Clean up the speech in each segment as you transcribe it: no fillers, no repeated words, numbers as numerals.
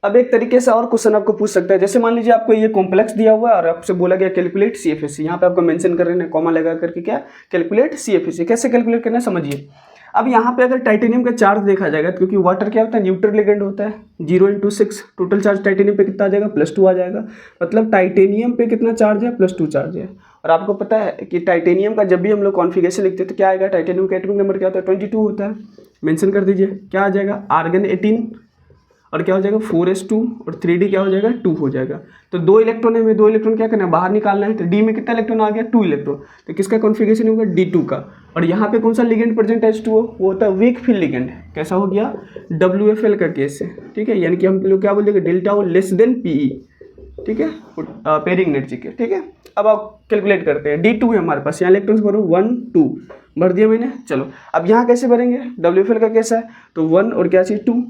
अब एक तरीके से और क्वेश्चन आपको पूछ सकता है, जैसे मान लीजिए आपको ये कॉम्प्लेक्स दिया हुआ है और आपसे बोला गया कैलकुलेट CFSE, यहाँ पे आपको मेंशन कर रहे हैं कॉमा लगा करके क्या कैलकुलेट CFSE। कैसे कैलकुलेट करना है समझिए। अब यहाँ पे अगर टाइटेनियम का चार्ज देखा जाएगा, क्योंकि वाटर क्या होता है न्यूट्रल लिगेंड होता है, 0 × 6 टोटल चार्ज टाइटेनियम पे कितना आ जाएगा +2 आ जाएगा। मतलब टाइटेनियम पे कितना चार्ज है +2 चार्ज है। और आपको पता है कि टाइटेनियम का जब भी हम लोग कॉन्फिगरेशन लिखते हैं तो क्या आएगा, टाइटेनियम का एटॉमिक नंबर क्या होता है 22 होता है। मेंशन कर दीजिए क्या आ जाएगा, आर्गन 18 और क्या हो जाएगा 4s2 और 3d क्या हो जाएगा 2 हो जाएगा। तो 2 इलेक्ट्रॉन है, हमें 2 इलेक्ट्रॉन क्या करना है बाहर निकालना है। तो d में कितना इलेक्ट्रॉन आ गया 2 इलेक्ट्रॉन। तो किसका कॉन्फिगरेशन होगा D2 का। और यहाँ पे कौन सा लिगेंड प्रेजेंट है H2O, वो होता है वीक फील्ड लिगेंड। कैसा हो गया WFL का केस है, ठीक है। यानी कि हम लोग क्या बोलेंगे delta O less than PE, ठीक है, पेयरिंग एनर्जी के, ठीक है। अब आप कैलकुलेट करते हैं, D2 है हमारे पास, यहाँ इलेक्ट्रॉन्स भरो 1 2 भर दिया मैंने। चलो अब यहाँ कैसे भरेंगे, WFL का कैसा है तो 1 और क्या चीज 2,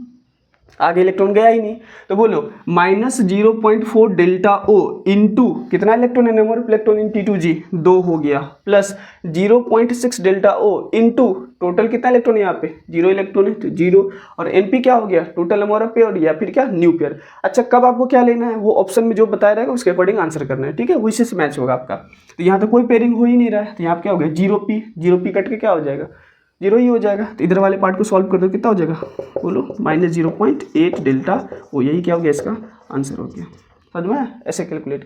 आगे इलेक्ट्रॉन गया ही नहीं। तो बोलो -0.4 डेल्टा O इंटू कितना इलेक्ट्रॉन है, number of electron in T2G 2 हो गया, plus 0.6 delta O into total कितना इलेक्ट्रॉन है यहाँ पे 0 इलेक्ट्रॉन है तो 0, और NP क्या हो गया टोटल नंबर ऑफ पेयर या फिर क्या न्यू पेयर। अच्छा कब आपको क्या लेना है, वो ऑप्शन में जो बताया रहेगा उसके अकॉर्डिंग आंसर करना है, ठीक है, उसी से मैच होगा आपका। तो यहाँ तो कोई पेयरिंग हो ही नहीं रहा है, तो यहाँ क्या हो गया 0p कट के क्या हो जाएगा 0 ही हो जाएगा। तो इधर वाले पार्ट को सॉल्व कर दो, कितना हो जाएगा बोलो -0.8 डेल्टा O, यही क्या हो गया इसका आंसर हो गया। समझ में ऐसे कैलकुलेट